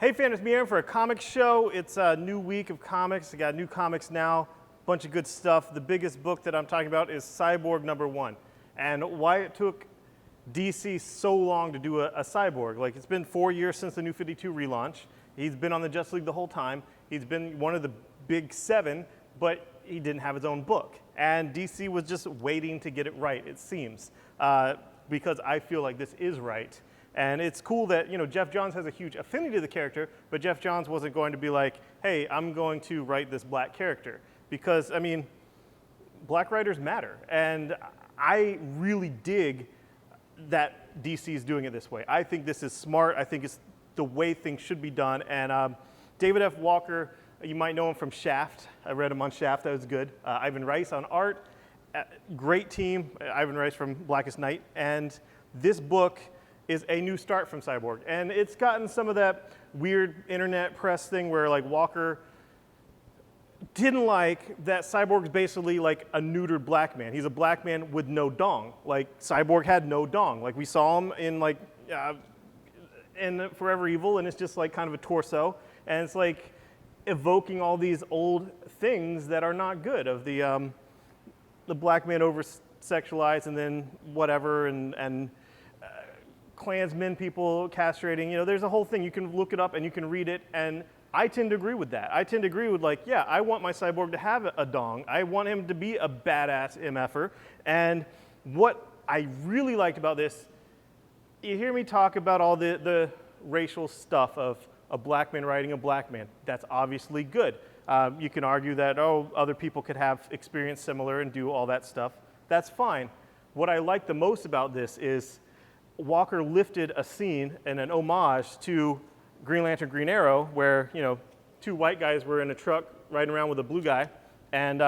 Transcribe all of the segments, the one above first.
Hey fans, it's me Aaron for a comic show. It's a new week of comics. I got new comics now, bunch of good stuff. The biggest book that I'm talking about is Cyborg #1. And why it took DC so long to do a Cyborg. Like, it's been 4 years since the New 52 relaunch. He's been on the Justice League the whole time. He's been one of the big 7, but he didn't have his own book. And DC was just waiting to get it right, it seems, because I feel like this is right. And it's cool that, Geoff Johns has a huge affinity to the character, but Geoff Johns wasn't going to be like, hey, I'm going to write this black character. Because, black writers matter. And I really dig that DC is doing it this way. I think this is smart. I think it's the way things should be done. And David F. Walker, you might know him from Shaft. I read him on Shaft. That was good. Ivan Reis on art. Great team. Ivan Reis from Blackest Night. And this book is a new start from Cyborg. And it's gotten some of that weird internet press thing where like Walker didn't like that Cyborg's basically like a neutered black man. He's a black man with no dong. Like Cyborg had no dong. Like we saw him in in Forever Evil, and it's just like kind of a torso. And it's like evoking all these old things that are not good of the black man over sexualized and then whatever and Klansmen people castrating, there's a whole thing. You can look it up and you can read it, and I tend to agree with that. I tend to agree with like, yeah, I want my Cyborg to have a dong. I want him to be a badass MFer. And what I really liked about this, you hear me talk about all the racial stuff of a black man writing a black man. That's obviously good. You can argue that, other people could have experience similar and do all that stuff. That's fine. What I like the most about this is Walker lifted a scene and an homage to Green Lantern, Green Arrow, where 2 white guys were in a truck riding around with a blue guy and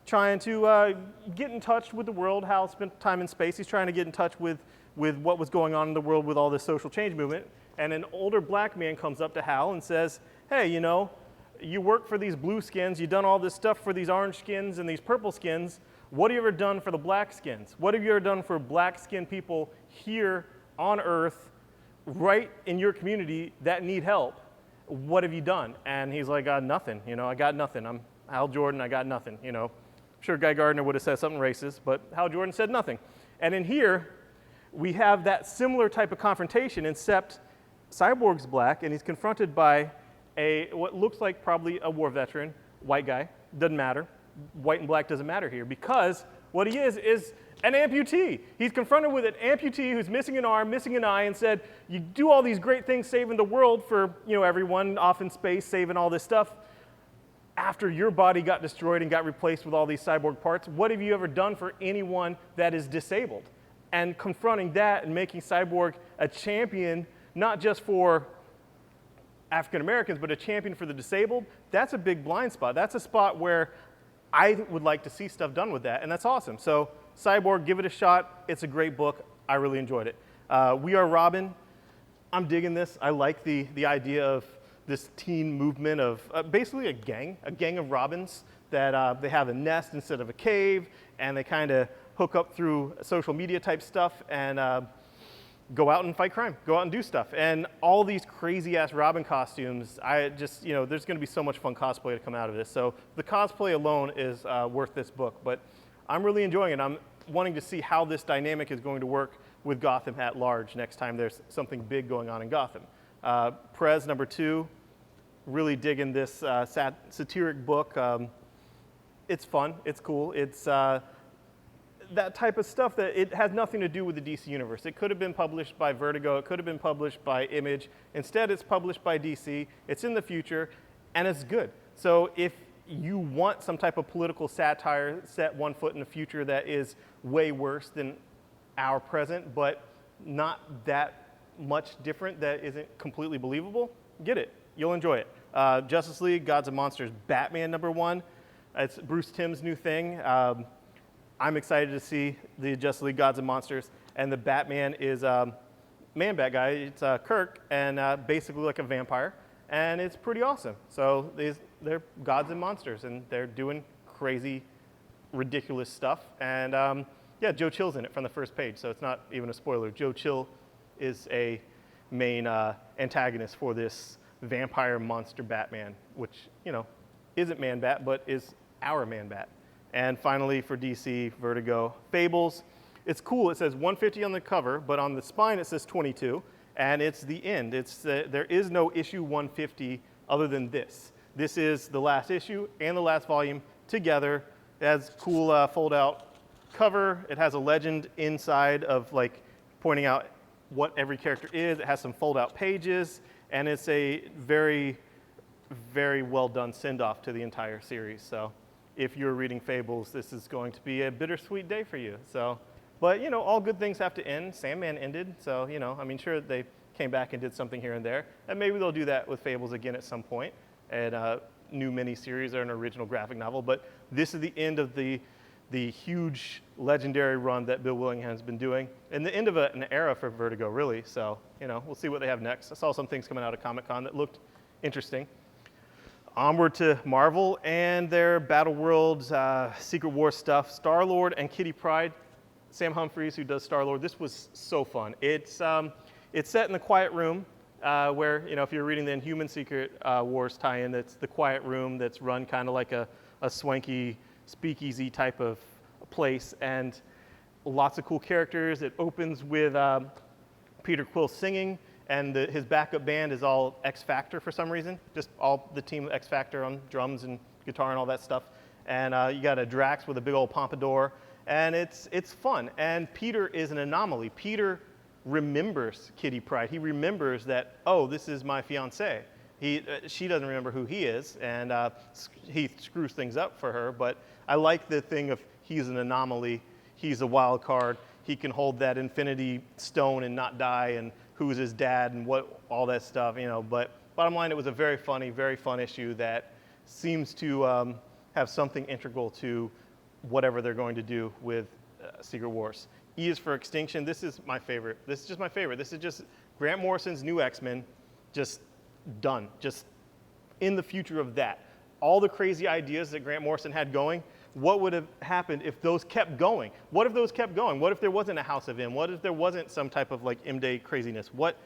trying to get in touch with the world. Hal spent time in space. He's trying to get in touch with what was going on in the world with all this social change movement. And an older black man comes up to Hal and says, hey, you work for these blue skins. You've done all this stuff for these orange skins and these purple skins. What have you ever done for the black skins? What have you ever done for black skinned people here on Earth, right in your community that need help? What have you done? And he's like, nothing. I got nothing. I'm Hal Jordan. I got nothing. I'm sure Guy Gardner would have said something racist, but Hal Jordan said nothing. And in here, we have that similar type of confrontation, except Cyborg's black, and he's confronted by what looks like probably a war veteran, white guy. Doesn't matter. White and black doesn't matter here, because what he is an amputee. He's confronted with an amputee who's missing an arm, missing an eye, and said, you do all these great things saving the world for everyone off in space, saving all this stuff. After your body got destroyed and got replaced with all these cyborg parts, what have you ever done for anyone that is disabled? And confronting that and making Cyborg a champion, not just for African Americans, but a champion for the disabled, that's a big blind spot. That's a spot where I would like to see stuff done with that, and that's awesome. So Cyborg, give it a shot. It's a great book. I really enjoyed it. We Are Robin. I'm digging this. I like the idea of this teen movement of basically a gang of Robins that they have a nest instead of a cave, and they kind of hook up through social media type stuff and go out and fight crime, go out and do stuff. And all these crazy ass Robin costumes, there's gonna be so much fun cosplay to come out of this. So the cosplay alone is worth this book, but I'm really enjoying it. I'm wanting to see how this dynamic is going to work with Gotham at large next time there's something big going on in Gotham. Prez #2, really digging this satiric book. It's fun, it's cool. It's that type of stuff that it has nothing to do with the DC universe. It could have been published by Vertigo, it could have been published by Image. Instead, it's published by DC, it's in the future, and it's good. So if you want some type of political satire set one foot in the future that is way worse than our present, but not that much different that isn't completely believable, get it. You'll enjoy it. Justice League, Gods and Monsters, Batman #1. It's Bruce Timm's new thing. I'm excited to see the Justice League Gods and Monsters, and the Batman is Man-Bat guy. It's Kirk, and basically like a vampire, and it's pretty awesome. So they're gods and monsters, and they're doing crazy, ridiculous stuff. And yeah, Joe Chill's in it from the first page, so it's not even a spoiler. Joe Chill is a main antagonist for this vampire monster Batman, which, isn't Man-Bat, but is our Man-Bat. And finally, for DC, Vertigo, Fables. It's cool. It says 150 on the cover, but on the spine it says 22, and it's the end. There is no issue 150 other than this. This is the last issue and the last volume together. It has cool fold-out cover. It has a legend inside of pointing out what every character is. It has some fold-out pages, and it's a very, very well done send-off to the entire series. So if you're reading Fables, this is going to be a bittersweet day for you. So, but all good things have to end. Sandman ended, so sure they came back and did something here and there, and maybe they'll do that with Fables again at some point, and a new miniseries or an original graphic novel. But this is the end of the huge legendary run that Bill Willingham has been doing, and the end of an era for Vertigo, really. So we'll see what they have next. I saw some things coming out of Comic-Con that looked interesting. Onward to Marvel and their Battleworld, Secret War stuff. Star-Lord and Kitty Pryde. Sam Humphries, who does Star-Lord. This was so fun. It's set in the Quiet Room, where if you're reading the Inhuman Secret Wars tie-in, that's the Quiet Room that's run kind of like a swanky speakeasy type of place, and lots of cool characters. It opens with Peter Quill singing, and his backup band is all X Factor for some reason, just all the team of X Factor on drums and guitar and all that stuff. And you got a Drax with a big old pompadour, and it's fun. And Peter is an anomaly. Peter remembers Kitty Pryde. He remembers that, oh, this is my fiancée. She doesn't remember who he is, and he screws things up for her. But I like the thing of he's an anomaly. He's a wild card. He can hold that infinity stone and not die, and who's his dad and what all that stuff, But bottom line, it was a very funny, very fun issue that seems to have something integral to whatever they're going to do with Secret Wars. E is for Extinction. This is my favorite. This is just my favorite. This is just Grant Morrison's new X-Men, just done. Just in the future of that. All the crazy ideas that Grant Morrison had going, what would have happened if those kept going? What if those kept going? What if there wasn't a House of M? What if there wasn't some type of M-Day craziness? What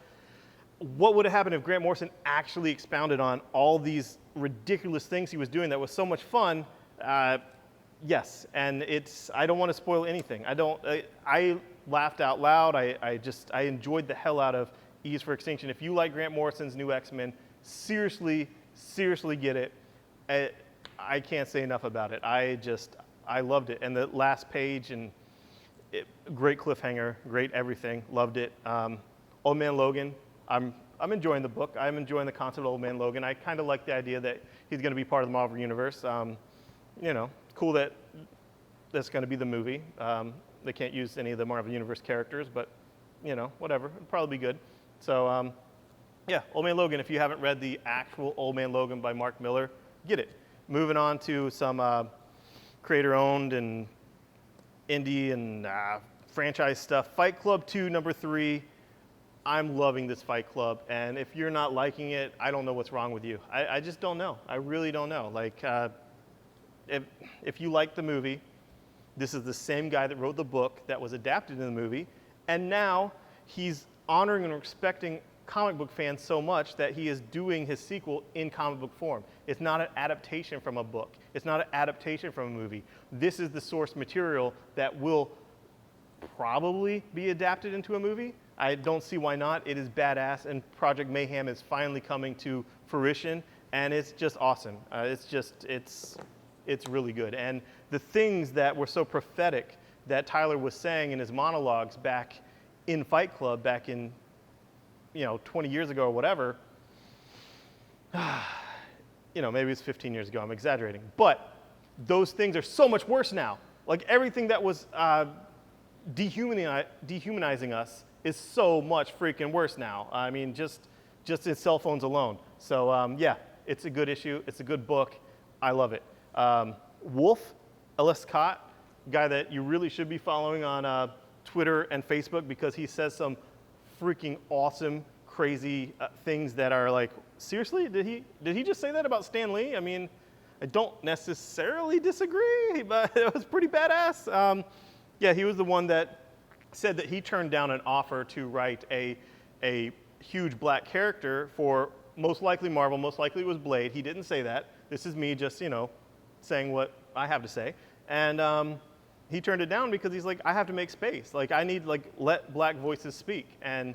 would have happened if Grant Morrison actually expounded on all these ridiculous things he was doing that was so much fun? Yes, and I don't want to spoil anything. I laughed out loud. I enjoyed the hell out of E is for Extinction. If you like Grant Morrison's new X-Men, seriously get it. I can't say enough about it. I loved it. And the last page, great cliffhanger, great everything, loved it. Old Man Logan, I'm enjoying the book. I'm enjoying the concept of Old Man Logan. I kind of like the idea that he's going to be part of the Marvel Universe. Cool that that's going to be the movie. They can't use any of the Marvel Universe characters, but, whatever. It'll probably be good. So, yeah, Old Man Logan. If you haven't read the actual Old Man Logan by Mark Millar, get it. Moving on to some creator-owned and indie and franchise stuff. Fight Club 2, number 3. I'm loving this Fight Club, and if you're not liking it, I don't know what's wrong with you. I just don't know. I really don't know. If you like the movie, this is the same guy that wrote the book that was adapted in the movie, and now he's honoring and respecting comic book fans so much that he is doing his sequel in comic book form. It's not an adaptation from a book. It's not an adaptation from a movie. This is the source material that will probably be adapted into a movie. I don't see why not. It is badass, and Project Mayhem is finally coming to fruition, and it's just awesome. It's really good. And the things that were so prophetic that Tyler was saying in his monologues back in Fight Club, back in 20 years ago or whatever, maybe it's 15 years ago, I'm exaggerating. But those things are so much worse now. Like everything that was dehumanizing us is so much freaking worse now. I mean, just in cell phones alone. So yeah, it's a good issue. It's a good book. I love it. Wolf, Ellis Scott, guy that you really should be following on Twitter and Facebook because he says some freaking awesome, crazy things that are like, seriously, did he just say that about Stan Lee? I mean, I don't necessarily disagree, but it was pretty badass. Yeah, he was the one that said that he turned down an offer to write a huge black character for most likely Marvel, most likely it was Blade. He didn't say that. This is me just, saying what I have to say. And he turned it down because he's like, I have to make space. Like, I need, let black voices speak. And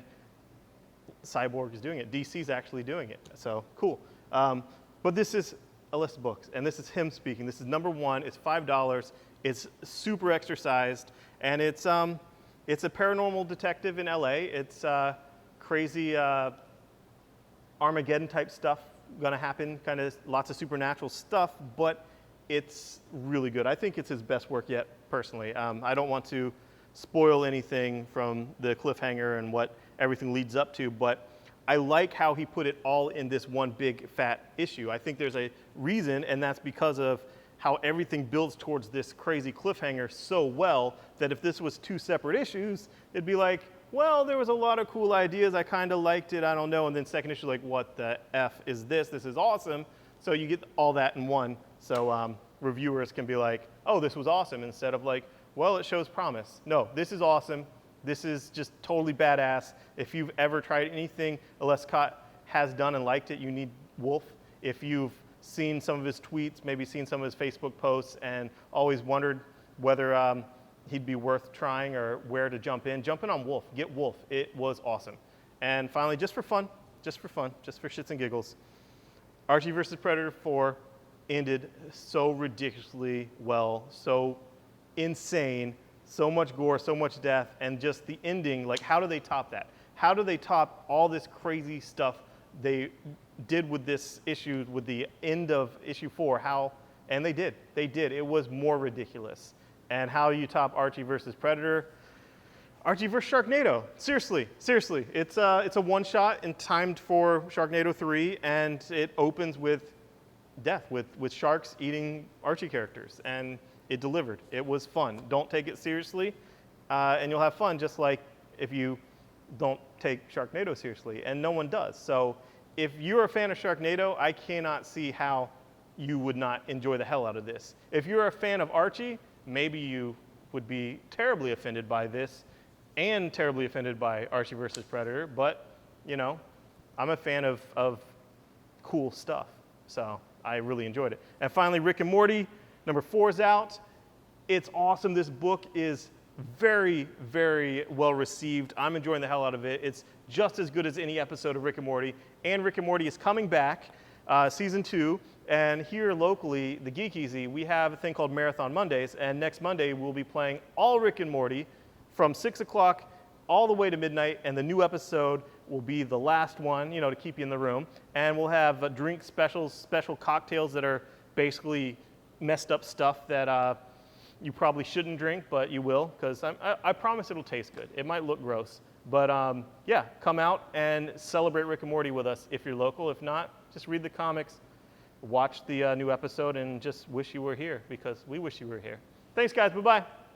Cyborg is doing it. DC's actually doing it. So, cool. But this is a list of books, and this is him speaking. This is number 1. It's $5. It's super exercised, and it's a paranormal detective in LA. It's crazy Armageddon type stuff gonna happen, kind of lots of supernatural stuff, but it's really good. I think it's his best work yet, personally. I don't want to spoil anything from the cliffhanger and what everything leads up to, but I like how he put it all in this one big fat issue. I think there's a reason, and that's because of how everything builds towards this crazy cliffhanger so well that if this was 2 separate issues, it'd be like, well, there was a lot of cool ideas. I kind of liked it. I don't know. And then second issue, like, what the F is this? This is awesome. So you get all that in one. So reviewers can be like, oh, this was awesome, instead of like, well, it shows promise. No, this is awesome. This is just totally badass. If you've ever tried anything Alescott has done and liked it, you need Wolf. If you've seen some of his tweets, maybe seen some of his Facebook posts, and always wondered whether he'd be worth trying or where to jump in on Wolf. Get Wolf. It was awesome. And finally, just for shits and giggles, Archie vs. Predator 4 ended so ridiculously well, so insane, so much gore, so much death, and just the ending, like, how do they top that? How do they top all this crazy stuff they did with this issue, with the end of issue 4? And they did. It was more ridiculous. And how you top Archie versus Predator? Archie versus Sharknado. Seriously. It's a one-shot and timed for Sharknado 3, and it opens with death, with sharks eating Archie characters, and it delivered. It was fun. Don't take it seriously, and you'll have fun, just like if you don't take Sharknado seriously, and no one does. So if you're a fan of Sharknado, I cannot see how you would not enjoy the hell out of this. If you're a fan of Archie, maybe you would be terribly offended by this and terribly offended by Archie versus Predator, but, I'm a fan of cool stuff, so I really enjoyed it. And finally, Rick and Morty, number 4 is out. It's awesome. This book is very, very well received. I'm enjoying the hell out of it. It's just as good as any episode of Rick and Morty. And Rick and Morty is coming back, season 2. And here locally, the Geek Easy, we have a thing called Marathon Mondays. And next Monday, we'll be playing all Rick and Morty from 6 o'clock all the way to midnight. And the new episode will be the last one, to keep you in the room. And we'll have drink specials, special cocktails that are basically messed up stuff that you probably shouldn't drink, but you will, because I promise it'll taste good. It might look gross. But yeah, come out and celebrate Rick and Morty with us if you're local. If not, just read the comics, watch the new episode, and just wish you were here, because we wish you were here. Thanks, guys. Bye-bye.